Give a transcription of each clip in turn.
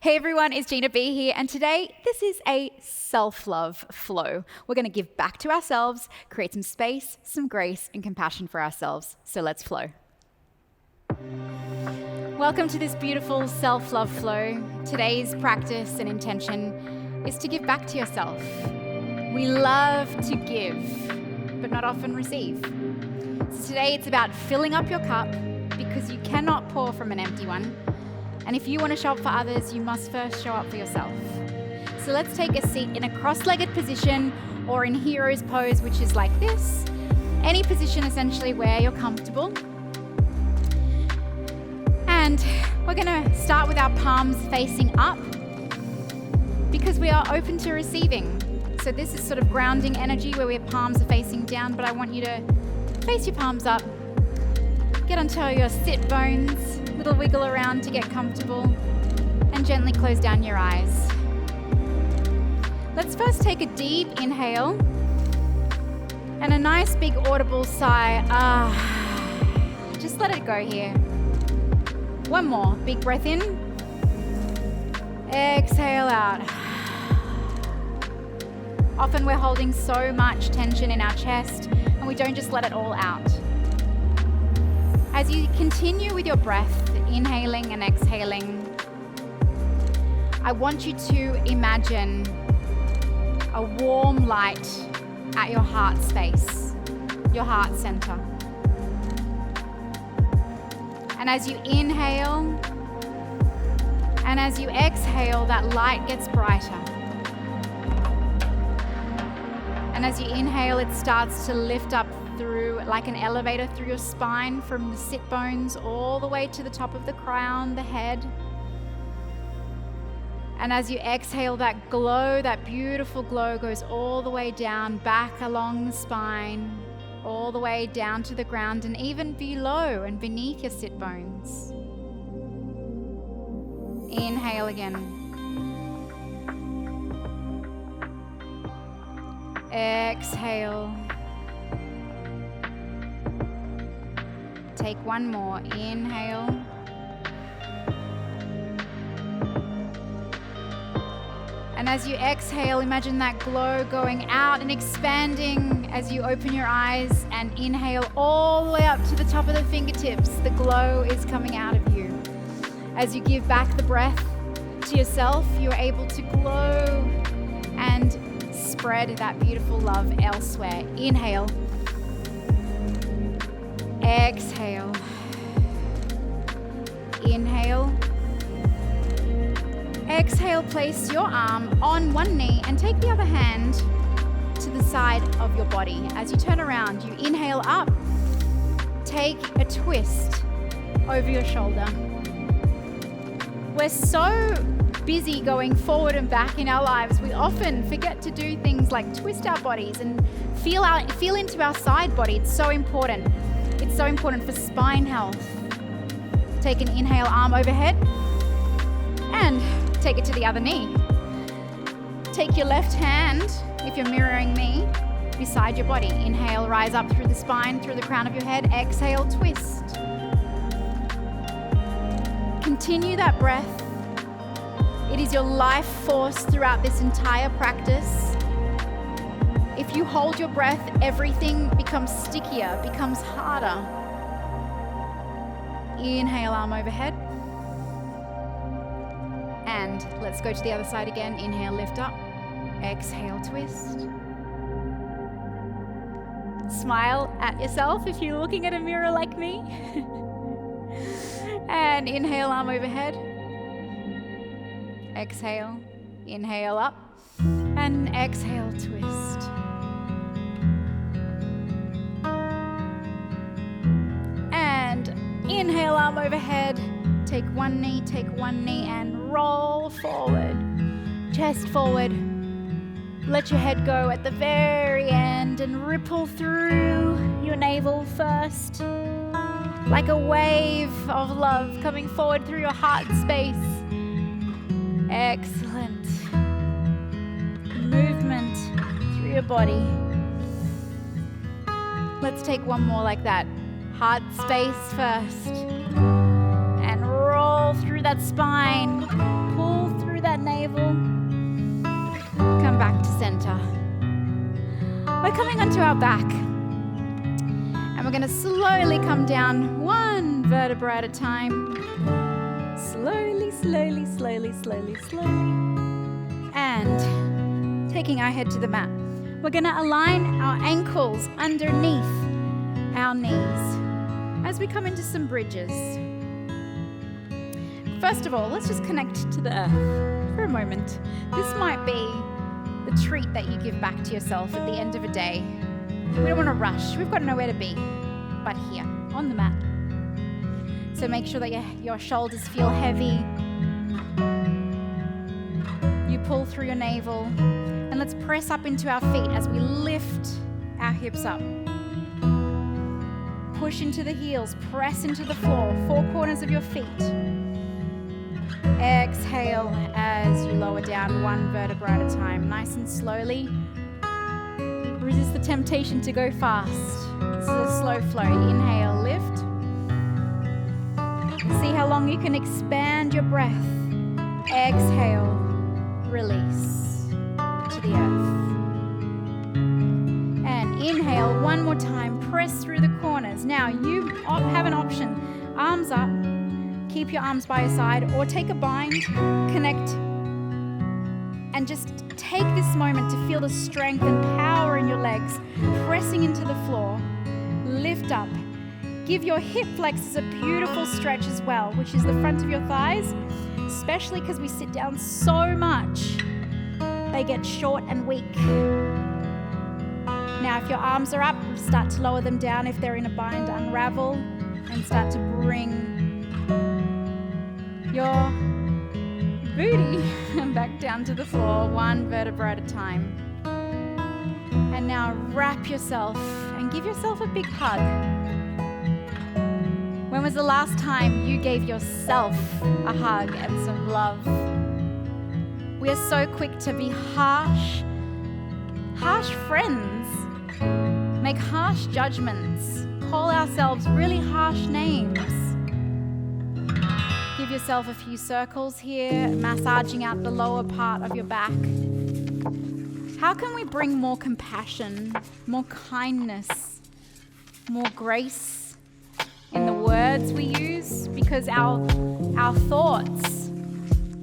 Hey everyone, it's Gina B here, and today this is a self-love flow. We're going to give back to ourselves, create some space, some grace, and compassion for ourselves. So let's flow. Welcome to this beautiful self-love flow. Today's practice and intention is to give back to yourself. We love to give, but not often receive. So today it's about filling up your cup because you cannot pour from an empty one. And if you want to show up for others, you must first show up for yourself. So let's take a seat in a cross-legged position or in hero's pose, which is like this. Any position essentially where you're comfortable. And we're going to start with our palms facing up because we are open to receiving. So this is sort of grounding energy where our palms are facing down, but I want you to face your palms up. Get onto your sit bones, little wiggle around to get comfortable, and gently close down your eyes. Let's first take a deep inhale and a nice big audible sigh. Just let it go here. One more, big breath in. Exhale out. Often we're holding so much tension in our chest and we don't just let it all out. As you continue with your breath, inhaling and exhaling, I want you to imagine a warm light at your heart space, your heart center. And as you inhale and as you exhale, that light gets brighter. And as you inhale, it starts to lift up through like an elevator through your spine from the sit bones all the way to the top of the crown, the head. And as you exhale, that glow, that beautiful glow goes all the way down, back along the spine, all the way down to the ground and even below and beneath your sit bones. Inhale again. Exhale. Take one more. Inhale. And as you exhale, imagine that glow going out and expanding as you open your eyes and inhale all the way up to the top of the fingertips. The glow is coming out of you. As you give back the breath to yourself, you're able to glow and spread that beautiful love elsewhere. Inhale. Exhale. Inhale. Exhale, place your arm on one knee and take the other hand to the side of your body. As you turn around, you inhale up, take a twist over your shoulder. We're so busy going forward and back in our lives, we often forget to do things like twist our bodies and feel into our side body. It's so important. It's so important for spine health. Take an inhale, arm overhead, and take it to the other knee. Take your left hand, if you're mirroring me, beside your body. Inhale, rise up through the spine, through the crown of your head. Exhale, twist. Continue that breath. It is your life force throughout this entire practice. If you hold your breath, everything becomes stickier, becomes harder. Inhale, arm overhead. And let's go to the other side again. Inhale, lift up. Exhale, twist. Smile at yourself if you're looking at a mirror like me. And inhale, arm overhead. Exhale, inhale up, and exhale, twist. And inhale, arm overhead. Take one knee, and roll forward. Chest forward. Let your head go at the very end and ripple through your navel first. Like a wave of love coming forward through your heart space. Excellent. Movement through your body. Let's take one more like that. Heart space first. And roll through that spine. Pull into our back. And we're going to slowly come down one vertebra at a time. Slowly, slowly, slowly, slowly, slowly. And taking our head to the mat. We're going to align our ankles underneath our knees as we come into some bridges. First of all, let's just connect to the earth for a moment. This might be the treat that you give back to yourself at the end of a day. We don't want to rush. We've got nowhere to be but here on the mat. So make sure that your shoulders feel heavy. You pull through your navel. And let's press up into our feet as we lift our hips up. Push into the heels. Press into the floor. Four corners of your feet. Exhale as you lower down one vertebra at a time, nice and slowly. Resist the temptation to go fast. This is a slow flow. Inhale, lift. See how long you can expand your breath. Exhale, release to the earth. And inhale one more time. Press through the corners. Now you have an option. Arms up. Keep your arms by your side or take a bind, connect, and just take this moment to feel the strength and power in your legs, pressing into the floor. Lift up. Give your hip flexors a beautiful stretch as well, which is the front of your thighs, especially because we sit down so much. They get short and weak. Now, if your arms are up, start to lower them down. If they're in a bind, unravel and start to bring your booty back down to the floor, one vertebra at a time. And now wrap yourself and give yourself a big hug. When was the last time you gave yourself a hug and some love? We are so quick to be harsh friends, make harsh judgments, call ourselves really harsh names. Give yourself a few circles here, massaging out the lower part of your back. How can we bring more compassion, more kindness, more grace in the words we use? Because our thoughts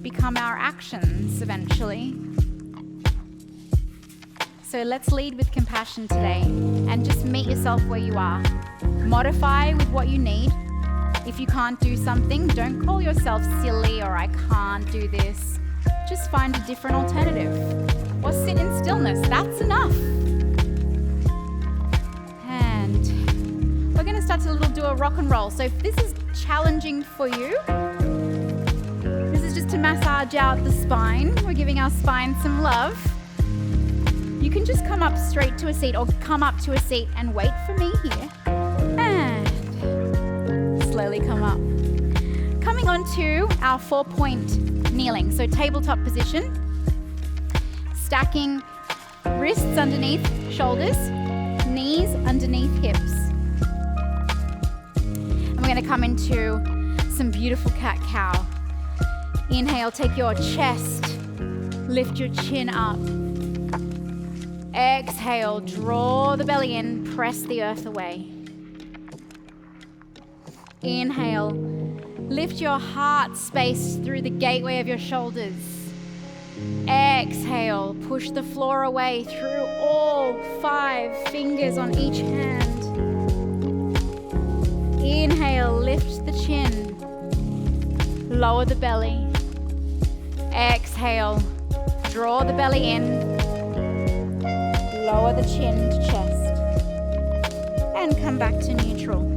become our actions eventually. So let's lead with compassion today and just meet yourself where you are. Modify with what you need. If you can't do something, don't call yourself silly or I can't do this. Just find a different alternative. Or sit in stillness. That's enough. And we're going to start to do a rock and roll. So if this is challenging for you, this is just to massage out the spine. We're giving our spine some love. You can just come up straight to a seat or come up to a seat and wait for me here. And slowly come up. Coming onto our 4-point kneeling, so tabletop position. Stacking wrists underneath shoulders, knees underneath hips. And we're going to come into some beautiful cat-cow. Inhale, take your chest, lift your chin up. Exhale, draw the belly in, press the earth away. Inhale, lift your heart space through the gateway of your shoulders. Exhale, push the floor away through all 5 fingers on each hand. Inhale, lift the chin, lower the belly. Exhale, draw the belly in, lower the chin to chest, and come back to neutral.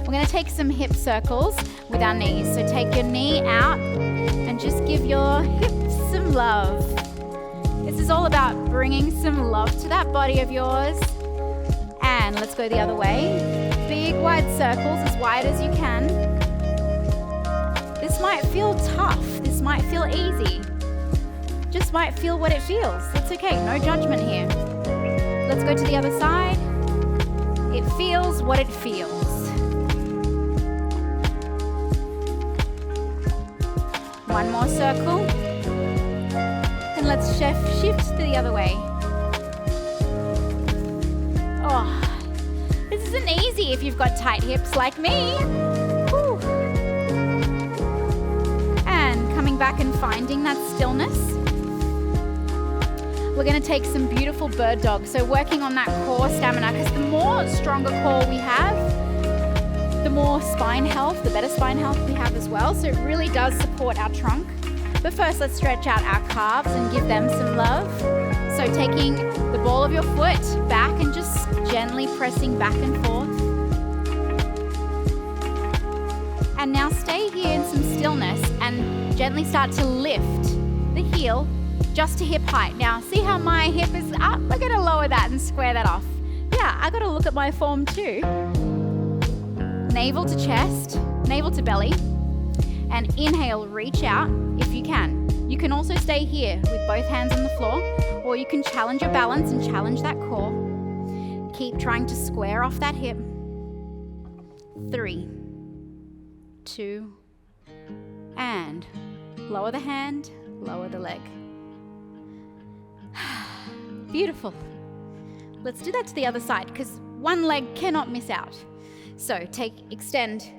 We're going to take some hip circles with our knees. So take your knee out and just give your hips some love. This is all about bringing some love to that body of yours. And let's go the other way. Big wide circles, as wide as you can. This might feel tough. This might feel easy. Just might feel what it feels. That's okay, no judgment here. Let's go to the other side. It feels what it feels. One more circle. And let's shift to the other way. Oh, this isn't easy if you've got tight hips like me. Whew. And coming back and finding that stillness. We're going to take some beautiful bird dog. So working on that core stamina, because the more stronger core we have, the more spine health, the better spine health we have as well. So it really does support our trunk. But first, let's stretch out our calves and give them some love. So taking the ball of your foot back and just gently pressing back and forth. And now stay here in some stillness and gently start to lift the heel just to hip height. Now, see how my hip is up? We're going to lower that and square that off. Yeah, I got to look at my form too. Navel to chest, navel to belly, and inhale, reach out if you can. You can also stay here with both hands on the floor, or you can challenge your balance and challenge that core. Keep trying to square off that hip. 3, 2, and lower the hand, lower the leg. Beautiful. Let's do that to the other side because one leg cannot miss out. So extend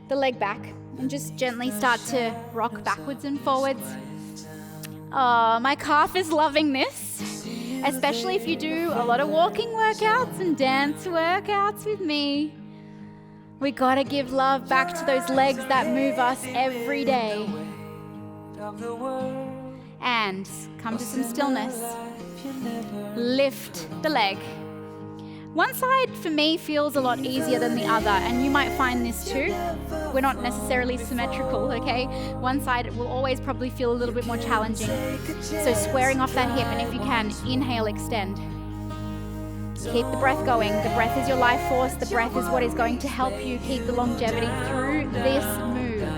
the leg back and just gently start to rock backwards and forwards. Oh, my calf is loving this, especially if you do a lot of walking workouts and dance workouts with me. We gotta give love back to those legs that move us every day. And come to some stillness. Lift the leg. One side for me feels a lot easier than the other, and you might find this too. We're not necessarily symmetrical, okay? One side will always probably feel a little bit more challenging. So squaring off that hip, and if you can, inhale, extend. Keep the breath going. The breath is your life force. The breath is what is going to help you keep the longevity through this move.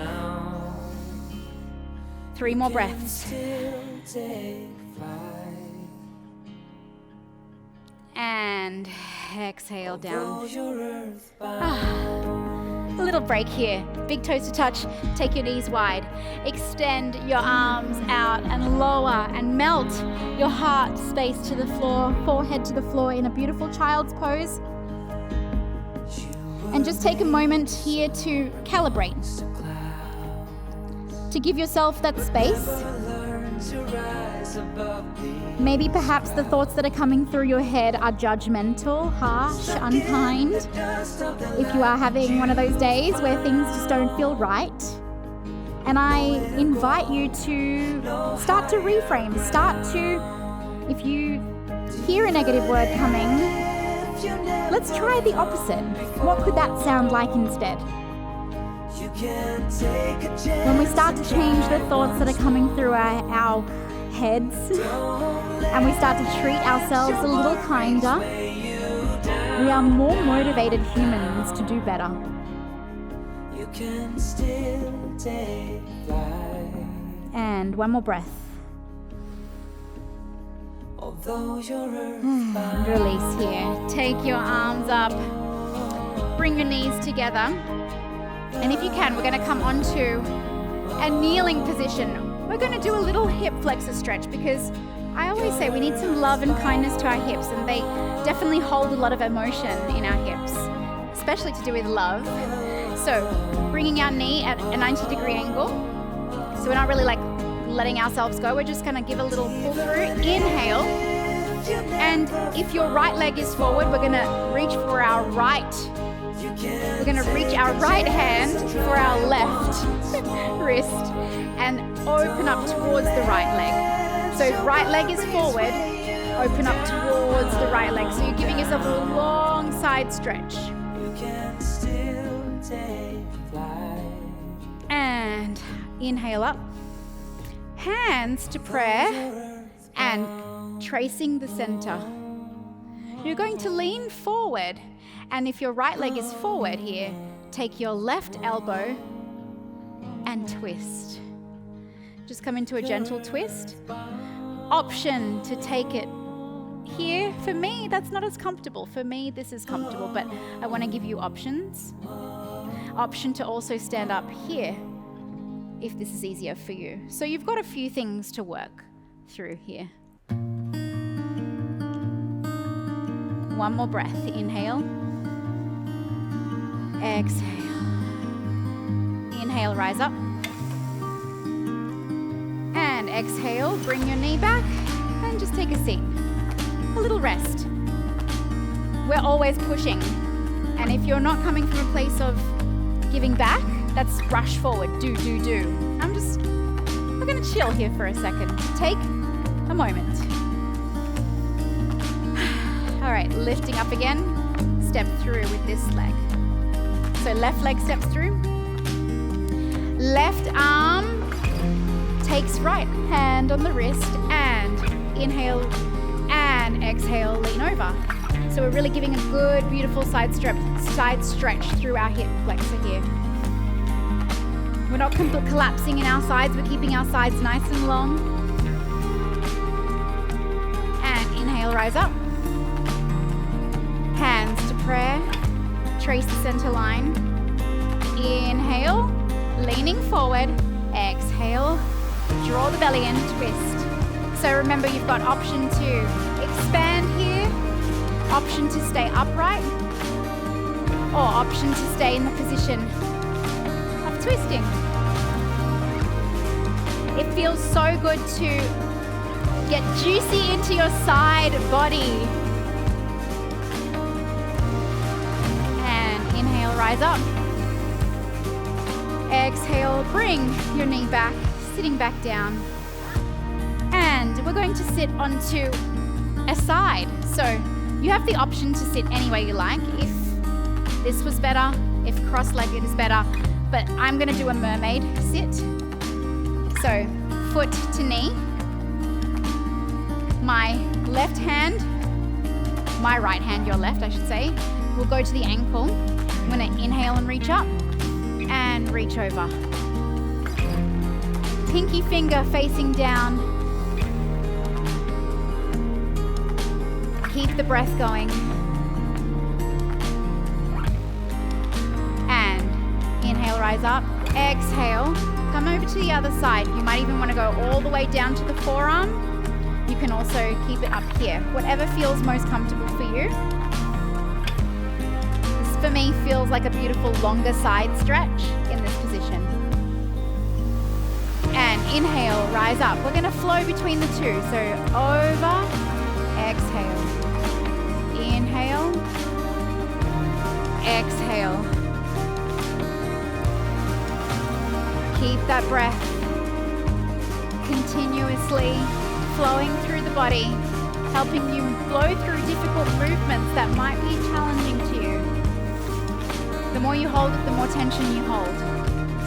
3 more breaths. And exhale down. A little break here. Big toes to touch. Take your knees wide. Extend your arms out and lower and melt your heart space to the floor, forehead to the floor in a beautiful child's pose. And just take a moment here to calibrate. To give yourself that space. Maybe perhaps the thoughts that are coming through your head are judgmental, harsh, unkind. If you are having one of those days where things just don't feel right. And I invite you to start to reframe. If you hear a negative word coming, let's try the opposite. What could that sound like instead? When we start to change the thoughts that are coming through our heads and we start to treat ourselves a little kinder, we are more motivated humans to do better. And one more breath. And release here. Take your arms up. Bring your knees together. And if you can, we're going to come onto a kneeling position. We're going to do a little hip flexor stretch because I always say we need some love and kindness to our hips, and they definitely hold a lot of emotion in our hips, especially to do with love. So bringing our knee at a 90-degree angle. So we're not really like letting ourselves go. We're just going to give a little pull through. Inhale. And if your right leg is forward, we're going to reach for our right. We're going to reach our right hand for our left wrist and open up towards the right leg. So if right leg is forward, open up towards the right leg. So you're giving yourself a long side stretch. And inhale up. Hands to prayer and tracing the center. You're going to lean forward. And if your right leg is forward here, take your left elbow and twist. Just come into a gentle twist. Option to take it here. For me, that's not as comfortable. For me, this is comfortable, but I want to give you options. Option to also stand up here if this is easier for you. So you've got a few things to work through here. One more breath. Inhale. Exhale. Inhale, rise up. And exhale, bring your knee back and just take a seat. A little rest. We're always pushing. And if you're not coming from a place of giving back, that's rush forward. Do. We're going to chill here for a second. Take a moment. All right, lifting up again. Step through with this leg. So left leg steps through. Left arm takes right hand on the wrist and inhale and exhale, lean over. So we're really giving a good, beautiful side stretch through our hip flexor here. We're not collapsing in our sides, we're keeping our sides nice and long. And inhale, rise up. Hands to prayer, trace the center line. Inhale, leaning forward. Exhale, draw the belly in, twist. So remember, you've got option to expand here, option to stay upright, or option to stay in the position of twisting. It feels so good to get juicy into your side body. And inhale, rise up. Exhale, bring your knee back, sitting back down. And we're going to sit onto a side. So you have the option to sit any way you like. If this was better, if cross-legged is better, but I'm going to do a mermaid sit. So foot to knee. My left hand, my right hand, your left I should say, will go to the ankle. I'm going to inhale and reach up and reach over. Pinky finger facing down. Keep the breath going. And inhale, rise up. Exhale, come over to the other side. You might even want to go all the way down to the forearm. You can also keep it up here. Whatever feels most comfortable for you. This for me feels like a beautiful longer side stretch in this position. And inhale, rise up. We're going to flow between the two. So over, exhale. Inhale, exhale. Keep that breath continuously flowing through the body, helping you flow through difficult movements that might be challenging to you. The more you hold it, the more tension you hold.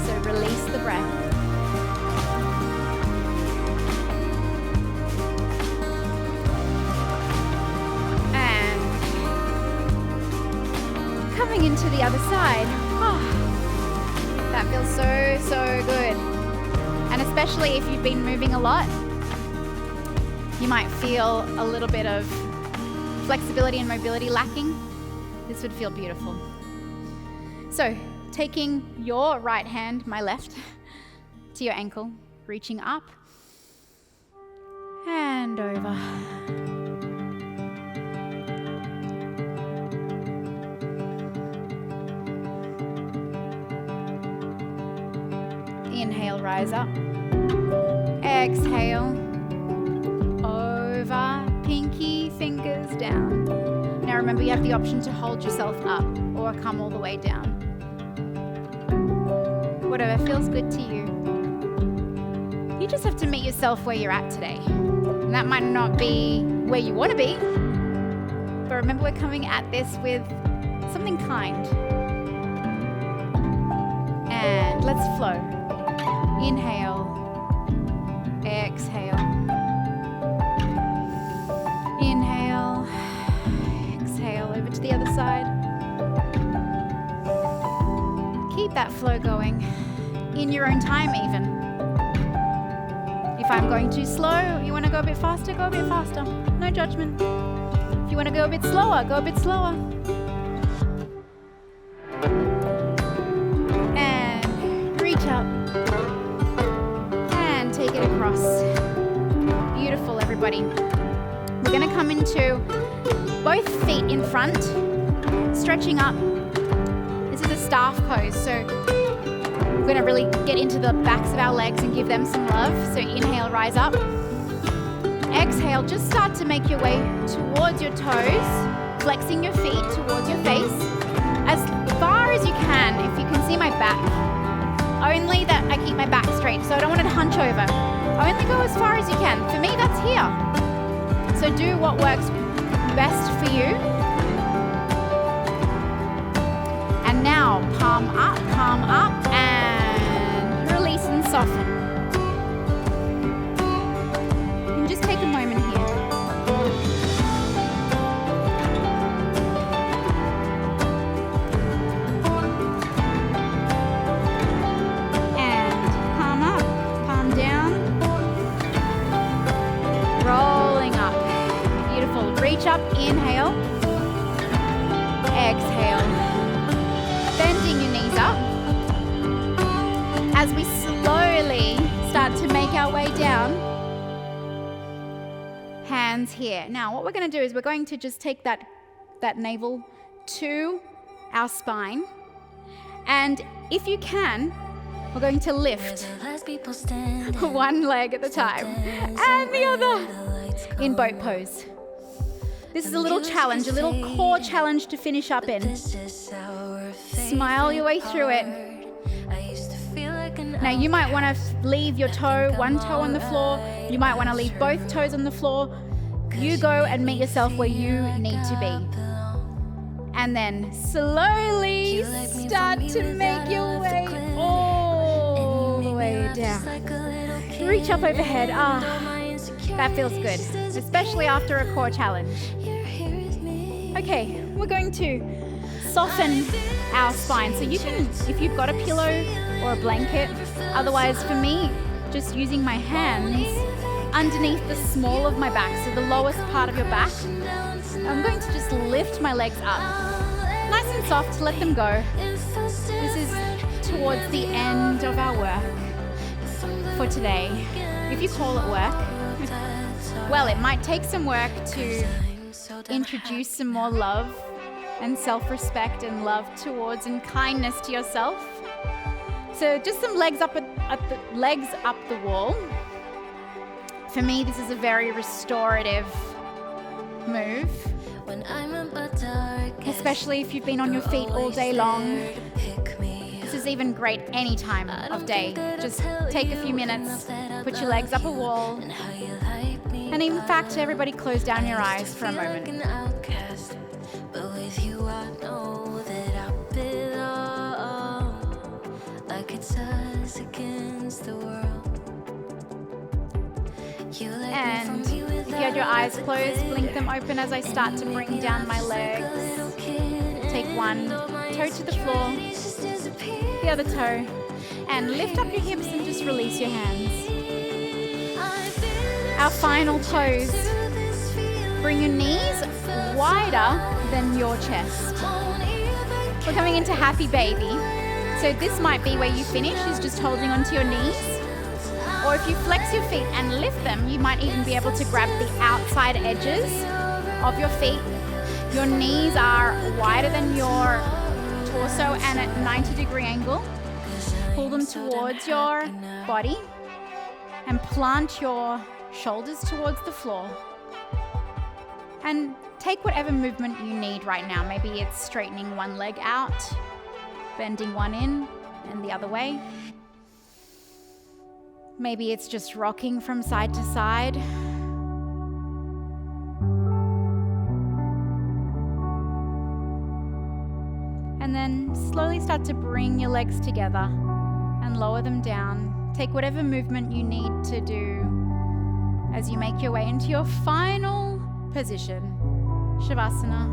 So release the breath. Coming into the other side. Oh, that feels so good. And especially if you've been moving a lot, you might feel a little bit of flexibility and mobility lacking. This would feel beautiful. So taking your right hand, my left, to your ankle, reaching up and over. Inhale, rise up. Exhale, over, pinky fingers down. Now remember, you have the option to hold yourself up or come all the way down. Whatever feels good to you. You just have to meet yourself where you're at today. And that might not be where you want to be, but remember, we're coming at this with something kind. And let's flow. Inhale, exhale. Inhale, exhale, over to the other side. Keep that flow going in your own time even. If I'm going too slow, you want to go a bit faster, go a bit faster. No judgment. If you want to go a bit slower, go a bit slower. And reach up. Take it across. Beautiful, everybody. We're going to come into Both feet in front, stretching up. This is a staff pose, so we're going to really get into the backs of our legs and give them some love. So inhale, rise up. Exhale, just start to make your way towards your toes, flexing your feet towards your face as far as you can. If you can see my back, only that I keep my back straight, so I don't want it to hunch over. Only go as far as you can. For me, that's here. So do what works best for you. And now, palm up, and release and soften. You can just take a moment here. And palm up, palm down. Rolling up. Beautiful. Reach up, inhale. Exhale. Bending your knees up. As we slowly start to make our way down, hands here. Now, what we're going to do is we're going to just take that navel to our spine. And if you can, we're going to lift one leg at a time and the other in boat pose. This is a little challenge, a little core challenge to finish up in. Smile your way through it. Now you might want to leave your one toe on the floor. You might want to leave both toes on the floor. You go and meet yourself where you need to be. And then slowly start to make your way all the way down. Reach up overhead. That feels good, especially after a core challenge. Okay, we're going to soften our spine. So you can, if you've got a pillow or a blanket, otherwise for me, just using my hands underneath the small of my back, so the lowest part of your back, I'm going to just lift my legs up. Nice and soft, let them go. This is towards the end of our work for today. If you call it work, well, it might take some work to introduce some more love and self-respect and love towards and kindness to yourself. So just some legs up the wall. For me, this is a very restorative move, especially if you've been on your feet all day long. This is even great any time of day. Just take a few minutes, put your legs up a wall, and in fact, everybody close down your eyes for a moment. And if you had your eyes closed, blink them open as I start to bring down my legs. Take one toe to the floor, the other toe, and lift up your hips and just release your hands. Our final pose. Bring your knees wider than your chest. We're coming into happy baby. So this might be where you finish, is just holding onto your knees. Or if you flex your feet and lift them, you might even be able to grab the outside edges of your feet. Your knees are wider than your torso and at 90-degree angle. Pull them towards your body and plant your shoulders towards the floor. And take whatever movement you need right now. Maybe it's straightening one leg out, bending one in and the other way. Maybe it's just rocking from side to side. And then slowly start to bring your legs together and lower them down. Take whatever movement you need to do as you make your way into your final position, Shavasana.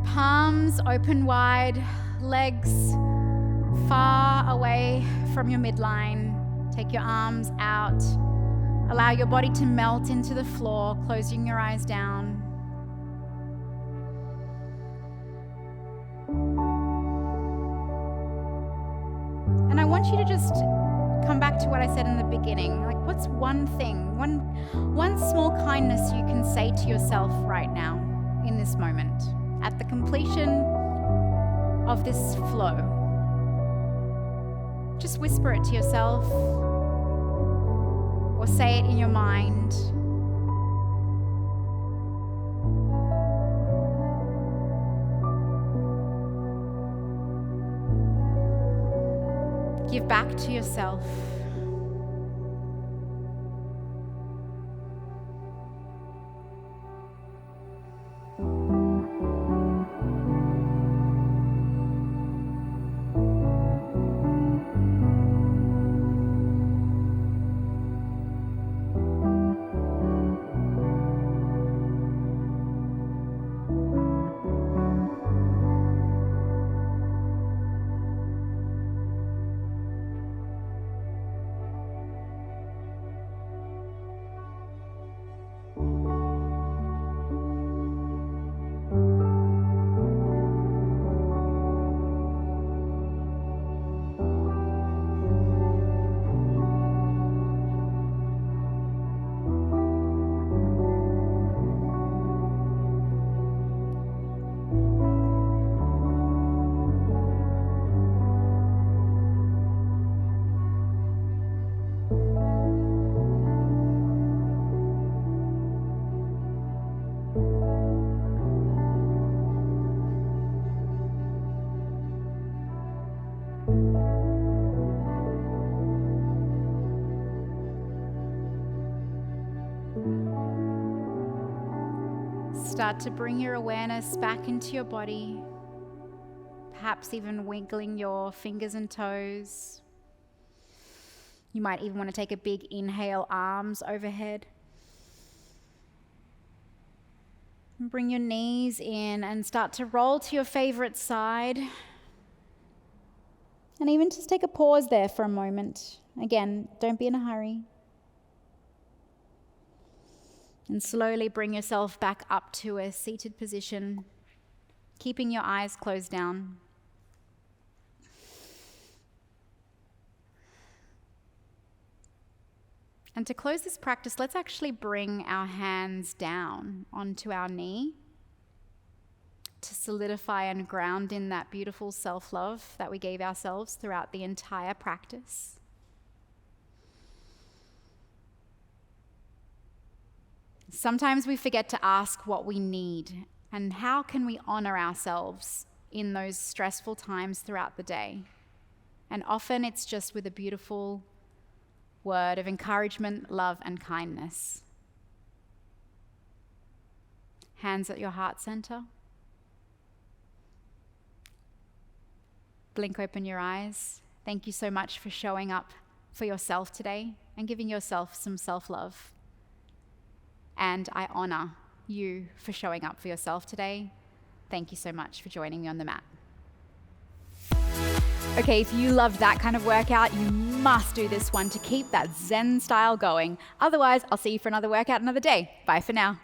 Palms open wide, legs far away from your midline. Take your arms out. Allow your body to melt into the floor, closing your eyes down. And I want you to just come back to what I said in the beginning. Like, what's one thing, one small kindness you can say to yourself right now in this moment at the completion of this flow? Just whisper it to yourself or say it in your mind. Give back to yourself. Start to bring your awareness back into your body, perhaps even wiggling your fingers and toes. You might even want to take a big inhale, arms overhead. And bring your knees in and start to roll to your favorite side. And even just take a pause there for a moment. Again, don't be in a hurry. And slowly bring yourself back up to a seated position, keeping your eyes closed down. And to close this practice, let's actually bring our hands down onto our knee to solidify and ground in that beautiful self-love that we gave ourselves throughout the entire practice. Sometimes we forget to ask what we need and how can we honor ourselves in those stressful times throughout the day. And often it's just with a beautiful word of encouragement, love, and kindness. Hands at your heart center. Blink open your eyes. Thank you so much for showing up for yourself today and giving yourself some self-love. And I honor you for showing up for yourself today. Thank you so much for joining me on the mat. Okay, if you loved that kind of workout, you must do this one to keep that Zen style going. Otherwise, I'll see you for another workout another day. Bye for now.